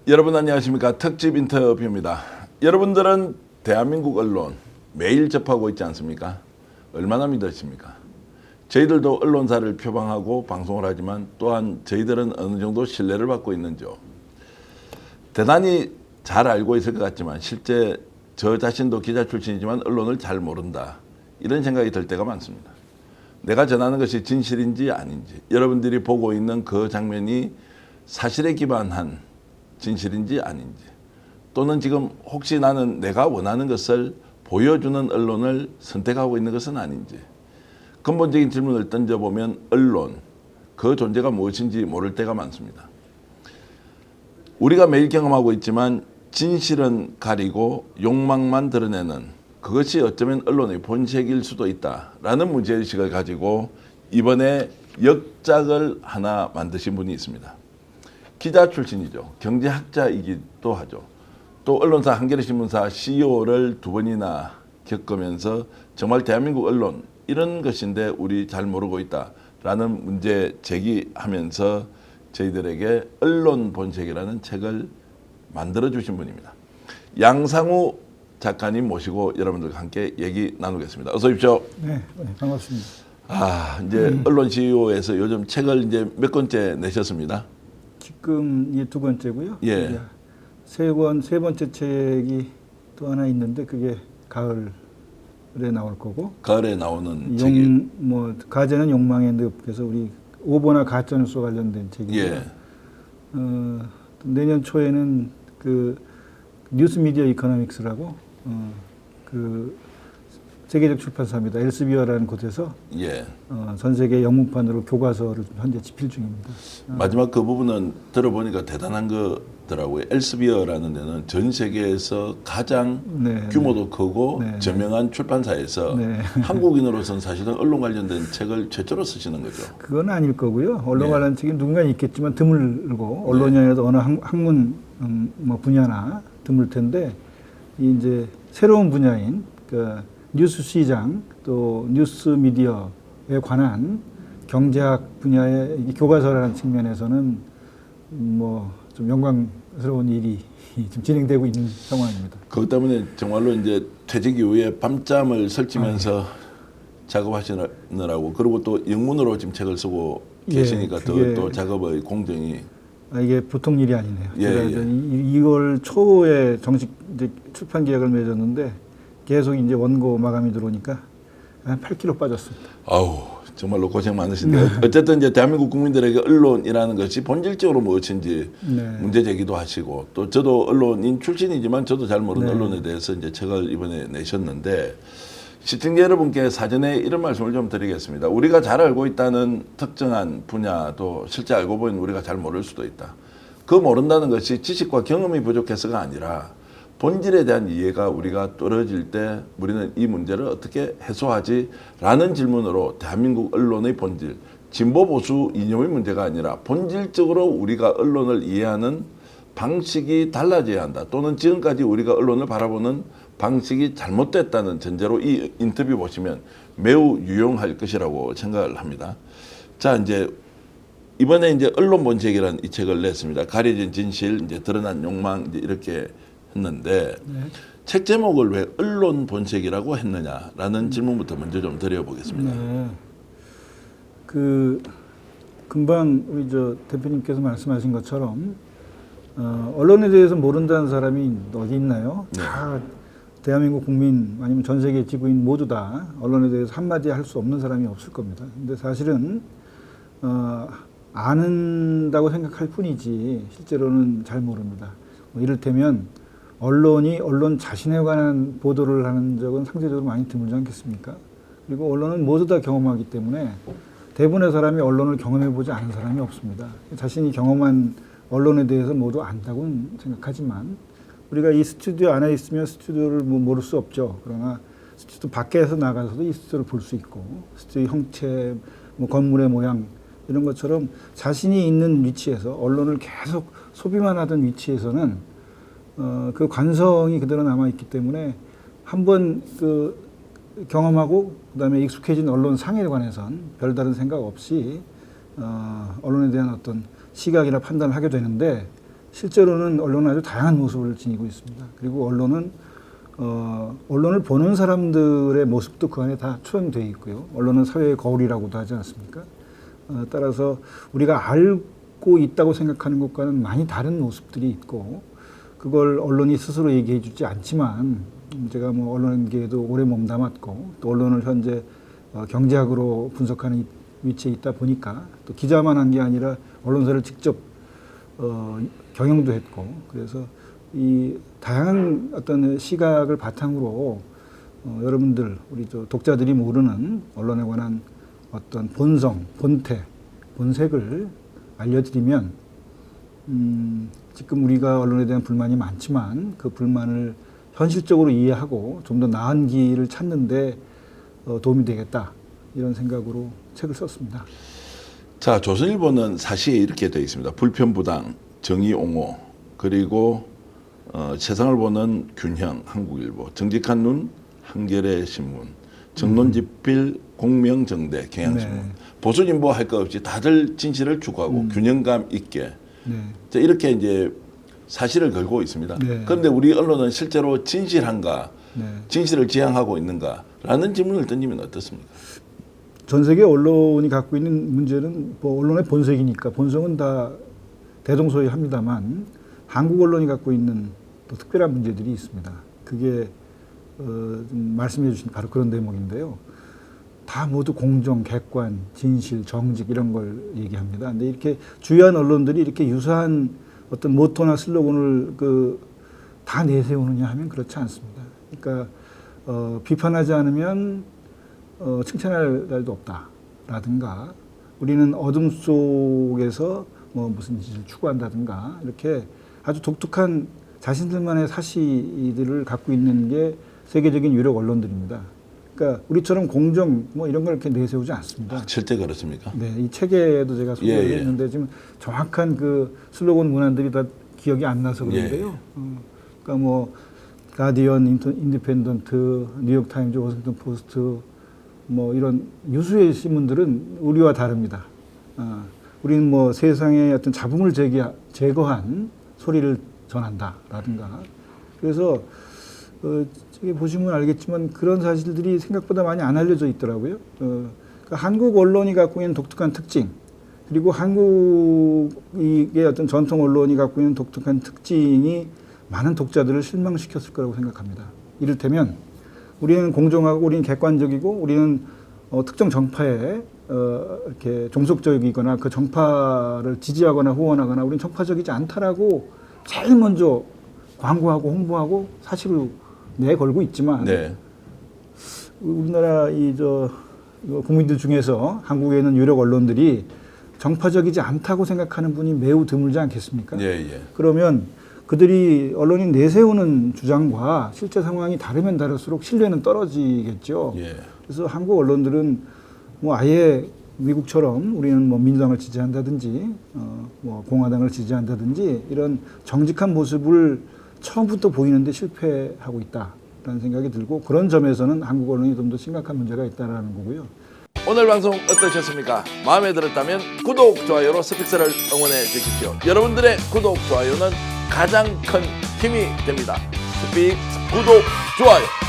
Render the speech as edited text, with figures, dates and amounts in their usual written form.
여러분 안녕하십니까. 특집 인터뷰입니다. 여러분들은 대한민국 언론 매일 접하고 있지 않습니까? 얼마나 믿으십니까? 저희들도 언론사를 표방하고 방송을 하지만 또한 저희들은 어느 정도 신뢰를 받고 있는지요. 대단히 잘 알고 있을 것 같지만 실제 저 자신도 기자 출신이지만 언론을 잘 모른다. 이런 생각이 들 때가 많습니다. 내가 전하는 것이 진실인지 아닌지, 여러분들이 보고 있는 그 장면이 사실에 기반한 진실인지 아닌지, 또는 지금 혹시 나는 내가 원하는 것을 보여주는 언론을 선택하고 있는 것은 아닌지, 근본적인 질문을 던져보면 언론, 그 존재가 무엇인지 모를 때가 많습니다. 우리가 매일 경험하고 있지만 진실은 가리고 욕망만 드러내는 그것이 어쩌면 언론의 본색일 수도 있다라는 문제의식을 가지고 이번에 역작을 하나 만드신 분이 있습니다. 기자 출신이죠. 경제학자이기도 하죠. 또 언론사 한겨레신문사 CEO를 2번이나 겪으면서 정말 대한민국 언론 이런 것인데 우리 잘 모르고 있다라는 문제 제기하면서 저희들에게 언론 본색이라는 책을 만들어주신 분입니다. 양상우 작가님 모시고 여러분들과 함께 얘기 나누겠습니다. 어서 오십시오. 네, 반갑습니다. 이제 언론 CEO에서 요즘 책을 이제 몇 권째 내셨습니다. 지금 이게 2번째고요. 예. 세 번째 책이 또 하나 있는데 그게 가을에 나올 거고. 가을에 나오는 책이. 가제는 욕망의 늪. 그래서 우리 오보나 가짜뉴스 관련된 책이고요. 예. 내년 초에는 그 뉴스미디어 이코노믹스라고 그 세계적 출판사입니다. 엘스비어라는 곳에서 예. 전 세계 영문판으로 교과서를 현재 집필 중입니다. 마지막 그 부분은 들어보니까 대단한 거더라고요. 엘스비어라는 데는 전 세계에서 가장 규모도 크고 저명한 출판사에서 한국인으로서는 사실은 언론 관련된 책을 최초로 쓰시는 거죠. 그건 아닐 거고요. 언론 관련 책이 누군가 있겠지만 드물고 언론이 아니라 어느 학문 분야나 드물 텐데 이제 새로운 분야인 그 뉴스 시장 또 뉴스 미디어에 관한 경제학 분야의 교과서라는 측면에서는 좀 영광스러운 일이 좀 진행되고 있는 상황입니다. 그것 때문에 정말로 이제 퇴직 이후에 밤잠을 설치면서 작업하시느라고, 그리고 또 영문으로 지금 책을 쓰고 계시니까 또 작업의 공정이 이게 보통 일이 아니네요. 제가 2월 초에 정식 이제 출판 계약을 맺었는데 계속 이제 원고 마감이 들어오니까 한 8kg 빠졌습니다. 아우, 정말로 고생 많으신데 어쨌든 이제 대한민국 국민들에게 언론이라는 것이 본질적으로 무엇인지 문제 제기도 하시고, 또 저도 언론인 출신이지만 저도 잘 모르는 언론에 대해서 이제 책을 이번에 내셨는데, 시청자 여러분께 사전에 이런 말씀을 좀 드리겠습니다. 우리가 잘 알고 있다는 특정한 분야도 실제 알고 보면 우리가 잘 모를 수도 있다. 그 모른다는 것이 지식과 경험이 부족해서가 아니라 본질에 대한 이해가 우리가 떨어질 때 우리는 이 문제를 어떻게 해소하지? 라는 질문으로 대한민국 언론의 본질, 진보 보수 이념의 문제가 아니라 본질적으로 우리가 언론을 이해하는 방식이 달라져야 한다. 또는 지금까지 우리가 언론을 바라보는 방식이 잘못됐다는 전제로 이 인터뷰 보시면 매우 유용할 것이라고 생각을 합니다. 자, 이제 이번에 이제 언론 본색이라는 이 책을 냈습니다. 가려진 진실, 이제 드러난 욕망, 이제 이렇게 했는데 책 제목을 왜 언론 본색이라고 했느냐라는 질문부터 먼저 좀 드려보겠습니다. 그 금방 우리 저 대표님께서 말씀하신 것처럼 언론에 대해서 모른다는 사람이 어디 있나요? 다 대한민국 국민 아니면 전 세계 지구인 모두 다 언론에 대해서 한마디 할 수 없는 사람이 없을 겁니다. 근데 사실은 아는다고 생각할 뿐이지 실제로는 잘 모릅니다. 이를테면 언론이 언론 자신에 관한 보도를 하는 적은 상대적으로 많이 드물지 않겠습니까? 그리고 언론은 모두 다 경험하기 때문에 대부분의 사람이 언론을 경험해보지 않은 사람이 없습니다. 자신이 경험한 언론에 대해서 모두 안다고는 생각하지만 우리가 이 스튜디오 안에 있으면 스튜디오를 모를 수 없죠. 그러나 스튜디오 밖에서 나가서도 이 스튜디오를 볼 수 있고 스튜디오 형체, 건물의 모양 이런 것처럼 자신이 있는 위치에서 언론을 계속 소비만 하던 위치에서는 그 관성이 그대로 남아있기 때문에 한번 그 경험하고 그다음에 익숙해진 언론상에 관해서는 별다른 생각 없이 언론에 대한 어떤 시각이나 판단을 하게 되는데 실제로는 언론은 아주 다양한 모습을 지니고 있습니다. 그리고 언론은 언론을 보는 사람들의 모습도 그 안에 다 투영되어 있고요. 언론은 사회의 거울이라고도 하지 않습니까? 따라서 우리가 알고 있다고 생각하는 것과는 많이 다른 모습들이 있고, 그걸 언론이 스스로 얘기해 주지 않지만, 제가 뭐 언론계에도 오래 몸담았고, 또 언론을 현재 경제학으로 분석하는 위치에 있다 보니까, 또 기자만 한 게 아니라 언론사를 직접 경영도 했고, 그래서 이 다양한 어떤 시각을 바탕으로 여러분들, 우리 저 독자들이 모르는 언론에 관한 어떤 본성, 본태, 본색을 알려드리면, 지금 우리가 언론에 대한 불만이 많지만 그 불만을 현실적으로 이해하고 좀 더 나은 길을 찾는데 도움이 되겠다, 이런 생각으로 책을 썼습니다. 자, 조선일보는 사시에 이렇게 되어 있습니다. 불편부당, 정의옹호, 그리고 세상을 보는 균형, 한국일보, 정직한 눈, 한겨레 신문, 정론집필, 공명정대, 경향신문. 네. 보수진보 할 것 없이 다들 진실을 추구하고 균형감 있게, 네. 자, 이렇게 이제 사실을 걸고 있습니다. 네. 그런데 우리 언론은 실제로 진실한가, 네. 진실을 지향하고 있는가라는 질문을 던지면 어떻습니까? 전 세계 언론이 갖고 있는 문제는 뭐 언론의 본색이니까 본성은 다 대동소이합니다만, 한국 언론이 갖고 있는 또 특별한 문제들이 있습니다. 그게 좀 말씀해 주신 바로 그런 대목인데요. 다 모두 공정, 객관, 진실, 정직 이런 걸 얘기합니다. 근데 이렇게 주요한 언론들이 이렇게 유사한 어떤 모토나 슬로건을 다 내세우느냐 하면 그렇지 않습니다. 그러니까 비판하지 않으면 칭찬할 날도 없다라든가, 우리는 어둠 속에서 뭐 무슨 짓을 추구한다든가, 이렇게 아주 독특한 자신들만의 사시들을 갖고 있는 게 세계적인 유력 언론들입니다. 그러니까 우리처럼 공정 뭐 이런 걸 이렇게 내세우지 않습니다. 절대 그렇습니까? 네, 이 책에도 제가 소개를 예. 했는데 지금 정확한 그 슬로건 문안들이 다 기억이 안 나서 그런데요. 그러니까 뭐 가디언, 인디펜던트, 뉴욕 타임즈, 워싱턴 포스트, 뭐 이런 유수의 신문들은 우리와 다릅니다. 우리는 뭐 세상의 어떤 잡음을 제거한 소리를 전한다라든가. 그래서 저기 보시면 알겠지만 그런 사실들이 생각보다 많이 안 알려져 있더라고요. 그러니까 한국 언론이 갖고 있는 독특한 특징, 그리고 한국의 어떤 전통 언론이 갖고 있는 독특한 특징이 많은 독자들을 실망시켰을 거라고 생각합니다. 이를테면 우리는 공정하고, 우리는 객관적이고, 우리는 특정 정파에 이렇게 종속적이거나 그 정파를 지지하거나 후원하거나, 우리는 정파적이지 않다라고 제일 먼저 광고하고 홍보하고 사실을 내걸고 있지만, 네. 우리나라 국민들 중에서 한국에 있는 유력 언론들이 정파적이지 않다고 생각하는 분이 매우 드물지 않겠습니까? 예, 예. 그러면 그들이 언론이 내세우는 주장과 실제 상황이 다르면 다를수록 신뢰는 떨어지겠죠. 예. 그래서 한국 언론들은 뭐 아예 미국처럼 우리는 뭐 민주당을 지지한다든지 뭐 공화당을 지지한다든지 이런 정직한 모습을 처음부터 보이는데 실패하고 있다라는 생각이 들고, 그런 점에서는 한국 언론이 좀 더 심각한 문제가 있다라는 거고요. 오늘 방송 어떠셨습니까? 마음에 들었다면 구독, 좋아요로 스픽스를 응원해 주십시오. 여러분들의 구독, 좋아요는 가장 큰 힘이 됩니다. 스픽스 구독, 좋아요.